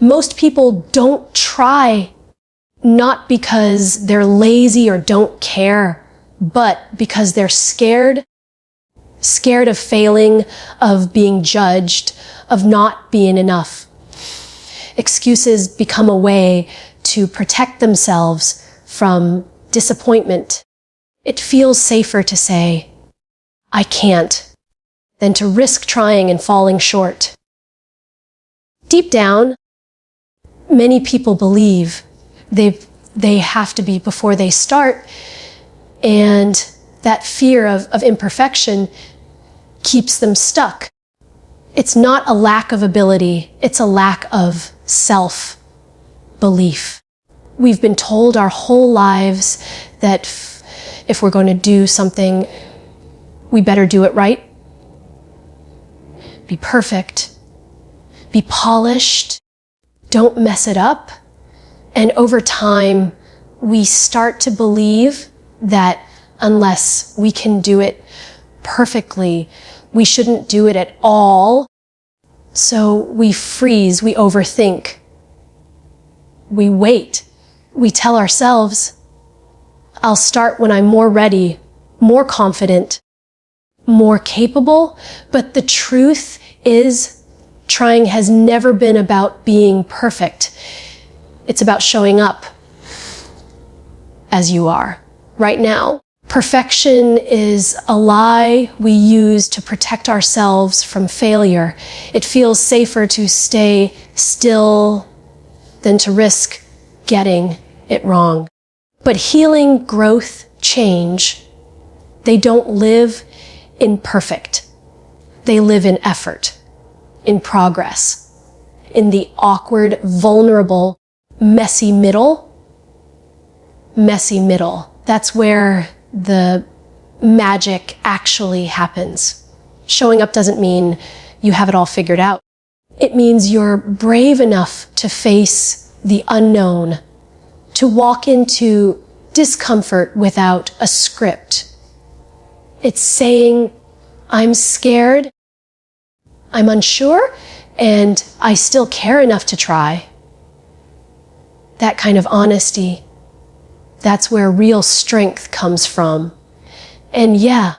Most people don't try, not because they're lazy or don't care, but because they're scared of failing, of being judged, of not being enough. Excuses become a way to protect themselves from disappointment. It feels safer to say, I can't, than to risk trying and falling short. Deep down, many people believe they have to be before they start, and that fear of imperfection keeps them stuck. It's not a lack of ability, it's a lack of self-belief. We've been told our whole lives that if we're going to do something, we better do it right. Be perfect. Be polished. Don't mess it up. And over time, we start to believe that unless we can do it perfectly, we shouldn't do it at all. So we freeze, we overthink, we wait. We tell ourselves, I'll start when I'm more ready, more confident, more capable. But the truth is, trying has never been about being perfect. It's about showing up as you are right now. Perfection is a lie we use to protect ourselves from failure. It feels safer to stay still than to risk getting it wrong. But healing, growth, change, they don't live in perfect. They live in effort, in progress, in the awkward, vulnerable, messy middle. Messy middle. That's where the magic actually happens. Showing up doesn't mean you have it all figured out. It means you're brave enough to face the unknown, to walk into discomfort without a script. It's saying, I'm scared, I'm unsure, and I still care enough to try. That kind of honesty, that's where real strength comes from. And yeah,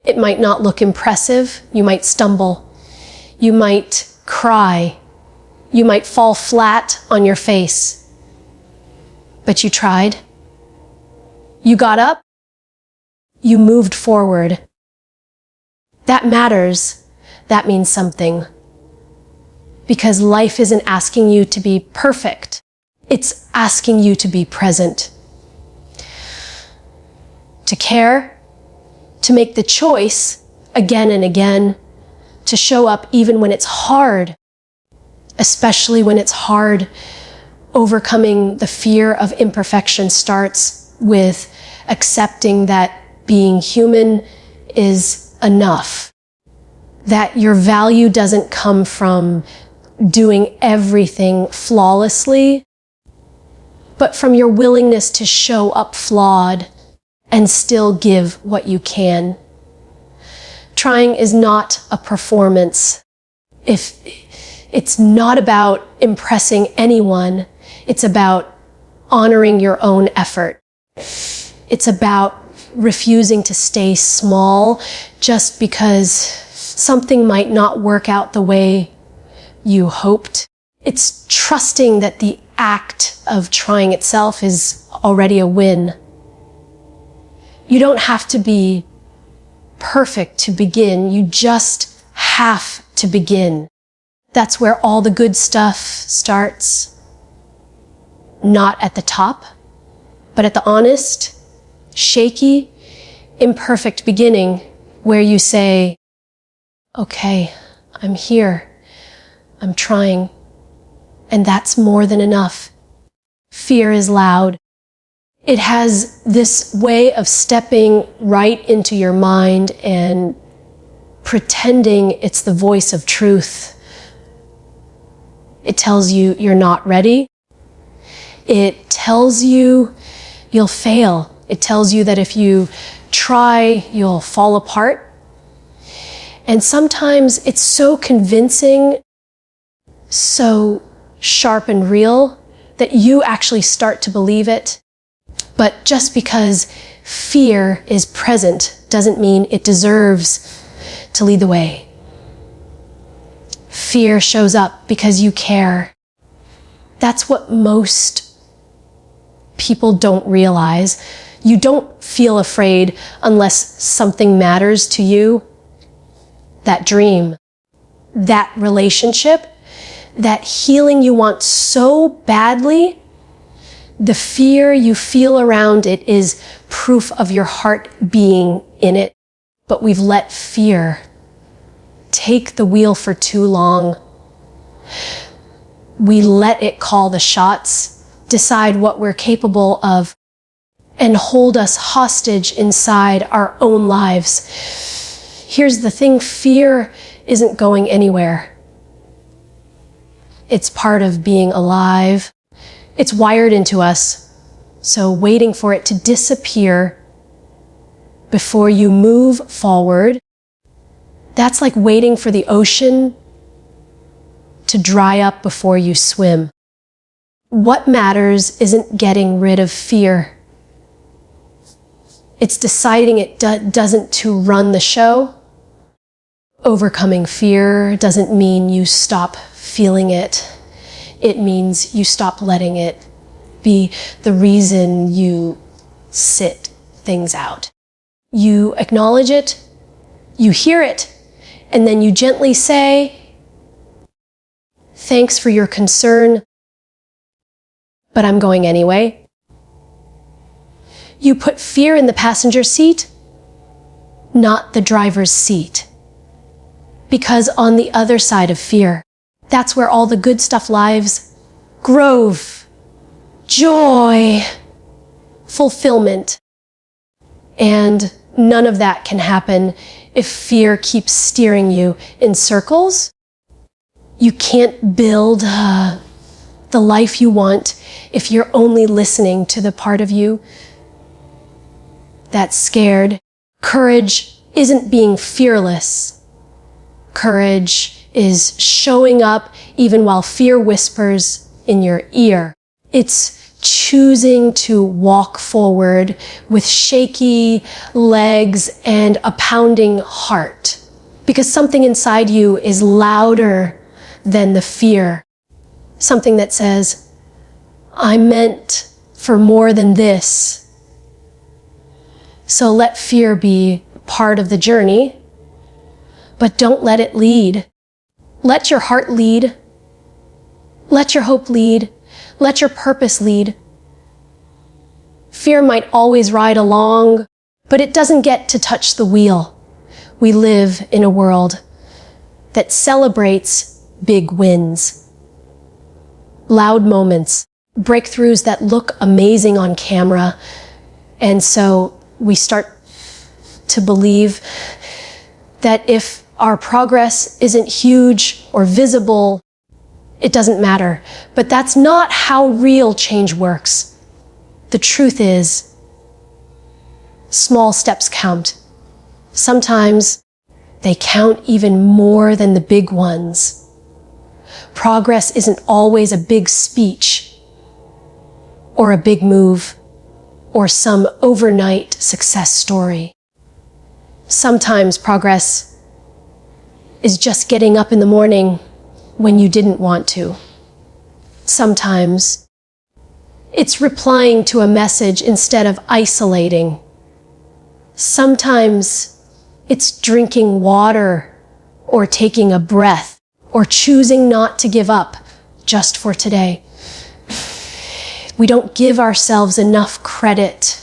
it might not look impressive. You might stumble. You might cry. You might fall flat on your face. But you tried. You got up. You moved forward. That matters. That means something. Because life isn't asking you to be perfect. It's asking you to be present. To care, to make the choice again and again, to show up even when it's hard, especially when it's hard. Overcoming the fear of imperfection starts with accepting that being human is enough, that your value doesn't come from doing everything flawlessly, but from your willingness to show up flawed and still give what you can. Trying is not a performance. If it's not about impressing anyone, it's about honoring your own effort. It's about refusing to stay small just because something might not work out the way you hoped. It's trusting that the act of trying itself is already a win. You don't have to be perfect to begin. You just have to begin. That's where all the good stuff starts. Not at the top, but at the honest, shaky, imperfect beginning where you say, okay, I'm here. I'm trying. And that's more than enough. Fear is loud. It has this way of stepping right into your mind and pretending it's the voice of truth. It tells you you're not ready. It tells you you'll fail. It tells you that if you try, you'll fall apart. And sometimes it's so convincing, so sharp and real that you actually start to believe it. But just because fear is present doesn't mean it deserves to lead the way. Fear shows up because you care. That's what most people don't realize. You don't feel afraid unless something matters to you. That dream, that relationship, that healing you want so badly, the fear you feel around it is proof of your heart being in it. But we've let fear take the wheel for too long. We let it call the shots, decide what we're capable of, and hold us hostage inside our own lives. Here's the thing, fear isn't going anywhere. It's part of being alive. It's wired into us. So waiting for it to disappear before you move forward, that's like waiting for the ocean to dry up before you swim. What matters isn't getting rid of fear. It's deciding it doesn't to run the show. Overcoming fear doesn't mean you stop feeling it. It means you stop letting it be the reason you sit things out. You acknowledge it, you hear it, and then you gently say, "Thanks for your concern, but I'm going anyway." You put fear in the passenger seat, not the driver's seat. Because on the other side of fear, that's where all the good stuff lives. Growth, joy, fulfillment. And none of that can happen if fear keeps steering you in circles. You can't build the life you want if you're only listening to the part of you that's scared. Courage isn't being fearless. Courage is showing up even while fear whispers in your ear. It's choosing to walk forward with shaky legs and a pounding heart because something inside you is louder than the fear. Something that says, "I'm meant for more than this." So let fear be part of the journey, but don't let it lead. Let your heart lead. Let your hope lead. Let your purpose lead. Fear might always ride along, but it doesn't get to touch the wheel. We live in a world that celebrates big wins, loud moments, breakthroughs that look amazing on camera. And so we start to believe that if our progress isn't huge or visible, it doesn't matter. But that's not how real change works. The truth is, small steps count. Sometimes they count even more than the big ones. Progress isn't always a big speech or a big move or some overnight success story. Sometimes progress is just getting up in the morning when you didn't want to. Sometimes it's replying to a message instead of isolating. Sometimes it's drinking water or taking a breath or choosing not to give up just for today. We don't give ourselves enough credit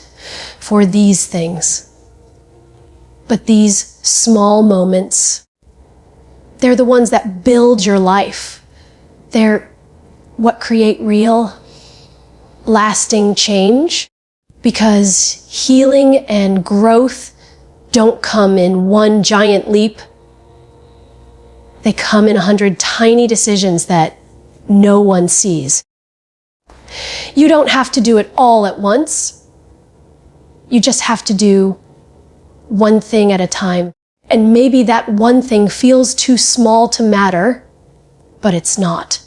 for these things. But these small moments, they're the ones that build your life. They're what create real, lasting change, because healing and growth don't come in one giant leap. They come in 100 tiny decisions that no one sees. You don't have to do it all at once. You just have to do one thing at a time. And maybe that one thing feels too small to matter, but it's not.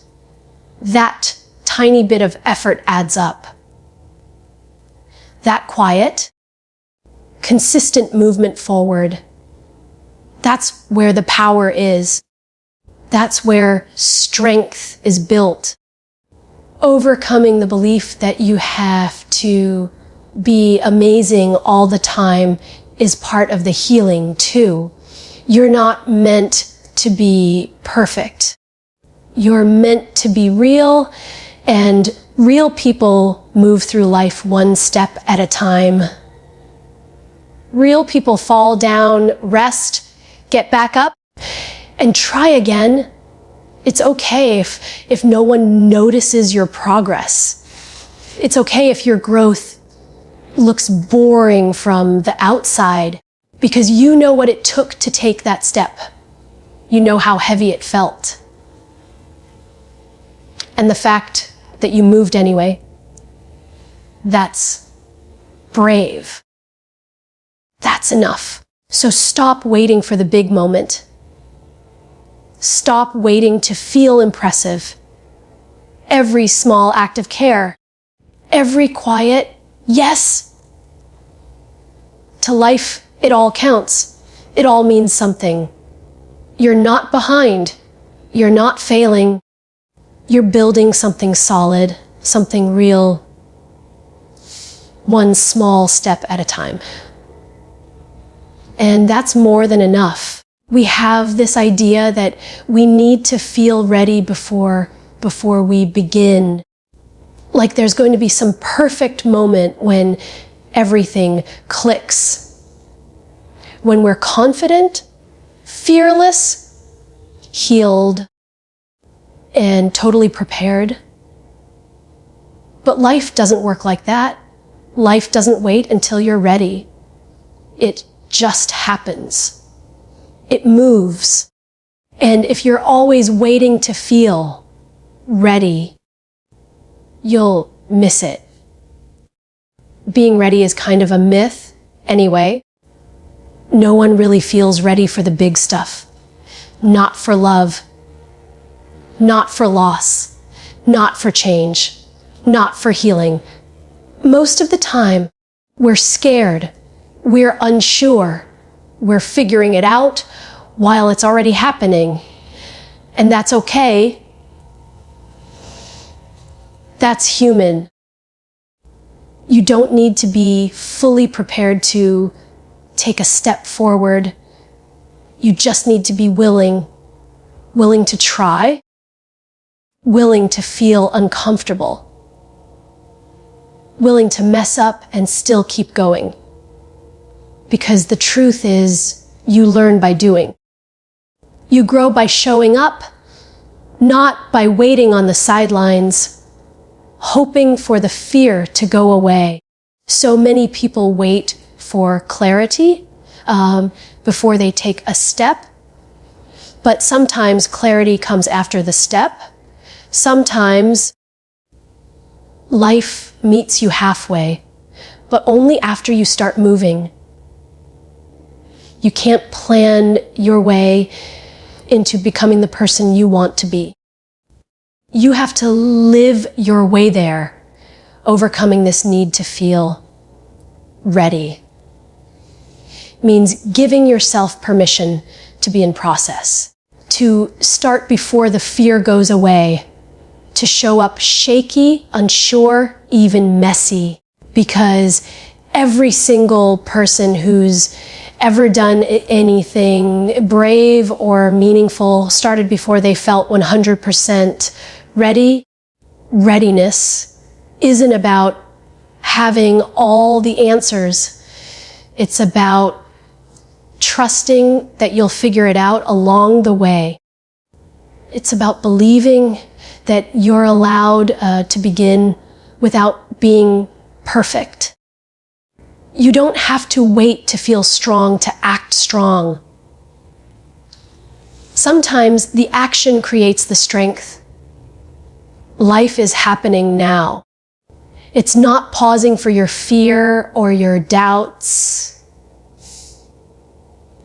that tiny bit of effort adds up. That quiet, consistent movement forward, that's where the power is. That's where strength is built. Overcoming the belief that you have to be amazing all the time is part of the healing too. You're not meant to be perfect. You're meant to be real, and real people move through life one step at a time. Real people fall down, rest, get back up, and try again. It's okay if no one notices your progress. It's okay if your growth looks boring from the outside, because you know what it took to take that step. You know how heavy it felt. And the fact that you moved anyway, that's brave. That's enough. So stop waiting for the big moment. Stop waiting to feel impressive. Every small act of care, every quiet yes to life, it all counts. It all means something. You're not behind. You're not failing. You're building something solid, something real, one small step at a time. And that's more than enough. We have this idea that we need to feel ready before we begin. Like there's going to be some perfect moment when everything clicks. When we're confident, fearless, healed, and totally prepared. But life doesn't work like that. Life doesn't wait until you're ready. It just happens. It moves. And if you're always waiting to feel ready, you'll miss it. Being ready is kind of a myth anyway. No one really feels ready for the big stuff. Not for love. Not for loss. Not for change. Not for healing. Most of the time, we're scared. We're unsure. We're figuring it out while it's already happening. And that's okay. That's human. You don't need to be fully prepared to take a step forward. You just need to be willing to try, willing to feel uncomfortable, willing to mess up and still keep going. Because the truth is, you learn by doing. You grow by showing up, not by waiting on the sidelines, hoping for the fear to go away. So many people wait for clarity before they take a step, but sometimes clarity comes after the step. Sometimes life meets you halfway, but only after you start moving. You can't plan your way into becoming the person you want to be. You have to live your way there, overcoming this need to feel ready. It means giving yourself permission to be in process, to start before the fear goes away, to show up shaky, unsure, even messy, because every single person who's ever done anything brave or meaningful started before they felt 100% ready. Readiness isn't about having all the answers. It's about trusting that you'll figure it out along the way. It's about believing that you're allowed to begin without being perfect. You don't have to wait to feel strong to act strong. Sometimes the action creates the strength. Life is happening now. It's not pausing for your fear or your doubts.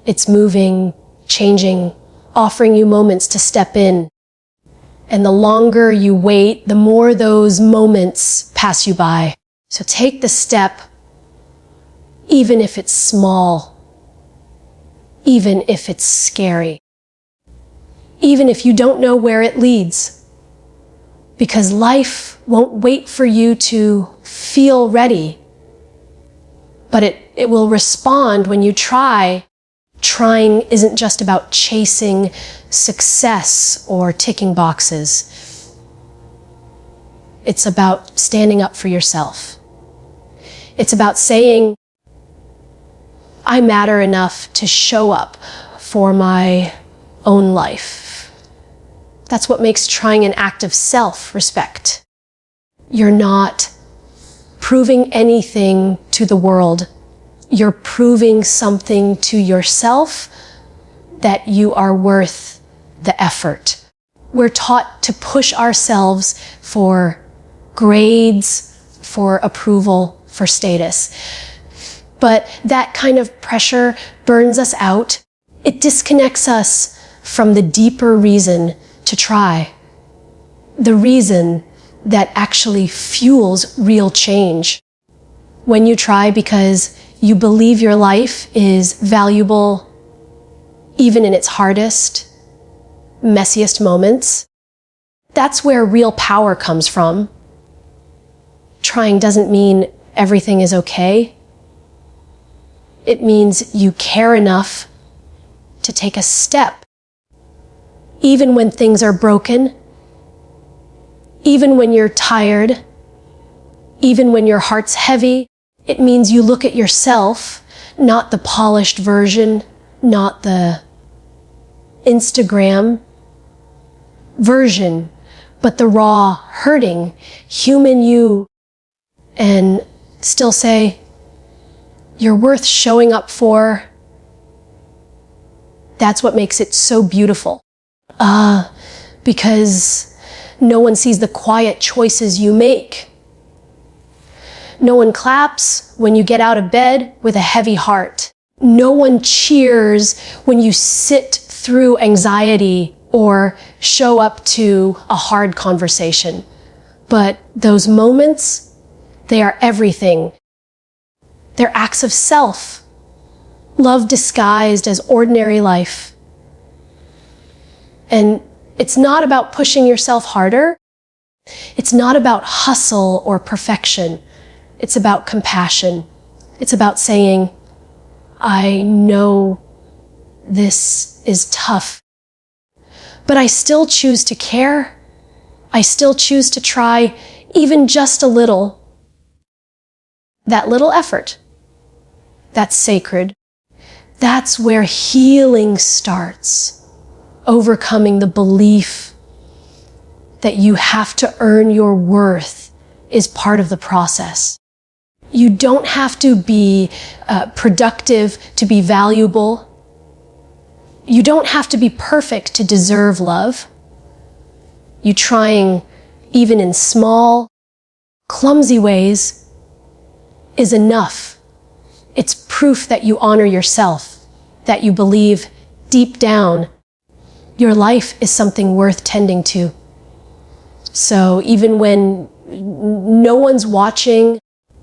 It's moving, changing, offering you moments to step in And the longer you wait, the more those moments pass you by. So take the step, even if it's small, even if it's scary, even if you don't know where it leads. Because life won't wait for you to feel ready, but it will respond when you try. Trying isn't just about chasing success or ticking boxes. It's about standing up for yourself. It's about saying, I matter enough to show up for my own life. That's what makes trying an act of self-respect. You're not proving anything to the world. You're proving something to yourself that you are worth the effort. We're taught to push ourselves for grades, for approval, for status. But that kind of pressure burns us out. It disconnects us from the deeper reason to try. The reason that actually fuels real change. When you try because you believe your life is valuable, even in its hardest, messiest moments, that's where real power comes from. Trying doesn't mean everything is okay. It means you care enough to take a step, even when things are broken, even when you're tired, even when your heart's heavy. It means you look at yourself, not the polished version, not the Instagram version, but the raw, hurting, human you, and still say, you're worth showing up for. That's what makes it so beautiful. Because no one sees the quiet choices you make. No one claps when you get out of bed with a heavy heart. No one cheers when you sit through anxiety or show up to a hard conversation. But those moments, they are everything. They're acts of self, love disguised as ordinary life. And it's not about pushing yourself harder. It's not about hustle or perfection. It's about compassion. It's about saying, I know this is tough, but I still choose to care. I still choose to try even just a little. That little effort, that's sacred. That's where healing starts. Overcoming the belief that you have to earn your worth is part of the process. You don't have to be productive to be valuable. You don't have to be perfect to deserve love. You trying, even in small, clumsy ways, is enough. It's proof that you honor yourself, that you believe deep down your life is something worth tending to. So even when no one's watching,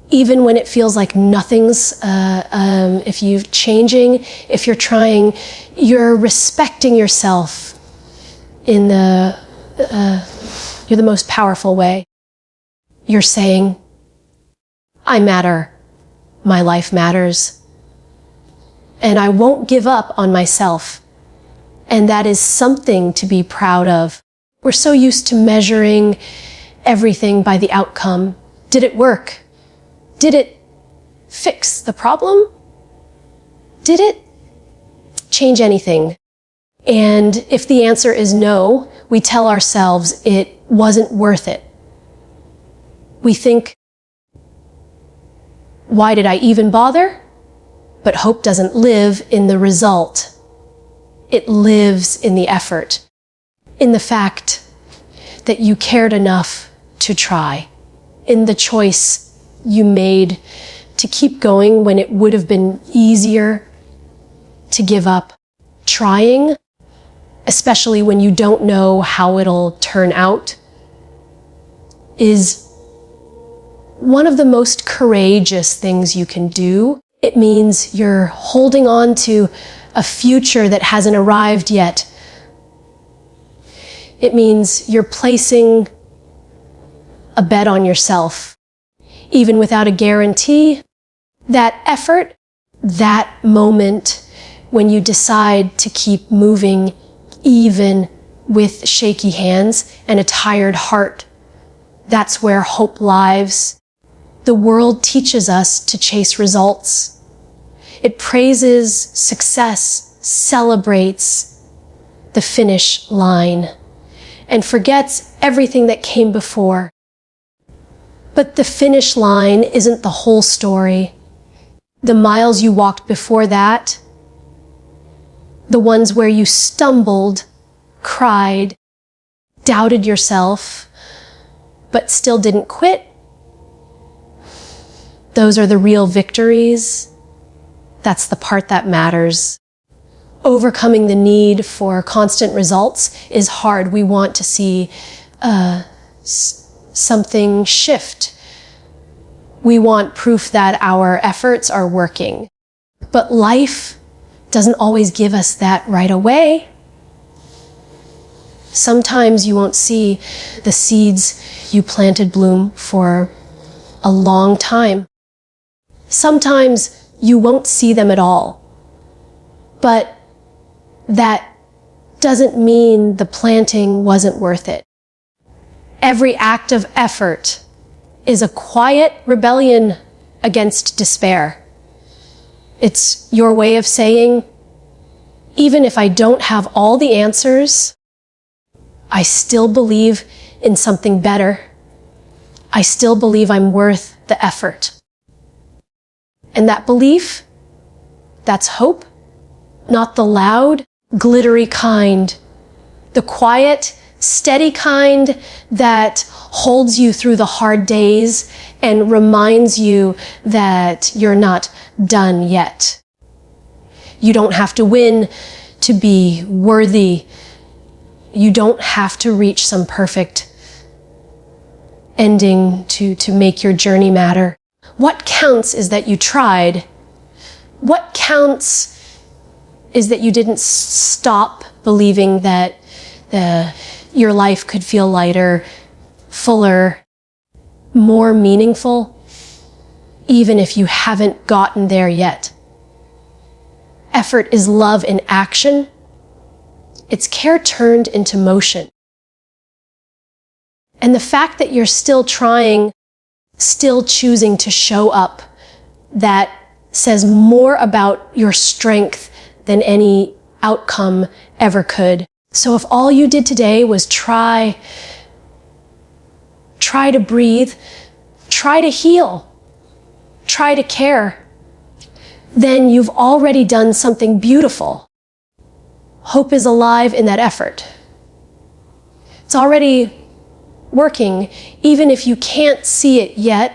even when it feels like nothing's, if you're changing, if you're trying, you're respecting yourself in you're the most powerful way. You're saying, I matter, my life matters, and I won't give up on myself. And that is something to be proud of. We're so used to measuring everything by the outcome. Did it work? Did it fix the problem? Did it change anything? And if the answer is no, we tell ourselves it wasn't worth it. We think, why did I even bother? But hope doesn't live in the result. It lives in the effort, in the fact that you cared enough to try, in the choice you made to keep going when it would have been easier to give up. Trying, especially when you don't know how it'll turn out, is one of the most courageous things you can do. It means you're holding on to a future that hasn't arrived yet. It means you're placing a bet on yourself, even without a guarantee. That effort, that moment when you decide to keep moving even with shaky hands and a tired heart, that's where hope lives. The world teaches us to chase results. It praises success, celebrates the finish line, and forgets everything that came before. But the finish line isn't the whole story. The miles you walked before that, the ones where you stumbled, cried, doubted yourself, but still didn't quit, those are the real victories. That's the part that matters. Overcoming the need for constant results is hard. We want to see something shift. We want proof that our efforts are working. But life doesn't always give us that right away. Sometimes you won't see the seeds you planted bloom for a long time. Sometimes you won't see them at all. But that doesn't mean the planting wasn't worth it. Every act of effort is a quiet rebellion against despair. It's your way of saying, even if I don't have all the answers, I still believe in something better. I still believe I'm worth the effort. And that belief, that's hope, not the loud, glittery kind, the quiet, steady kind that holds you through the hard days and reminds you that you're not done yet. You don't have to win to be worthy. You don't have to reach some perfect ending to make your journey matter. What counts is that you tried. What counts is that you didn't stop believing that your life could feel lighter, fuller, more meaningful, even if you haven't gotten there yet. Effort is love in action. It's care turned into motion. And the fact that you're still trying, still choosing to show up, that says more about your strength than any outcome ever could. So if all you did today was try to breathe, try to heal, try to care, then you've already done something beautiful. Hope is alive in that effort. It's already working, even if you can't see it yet.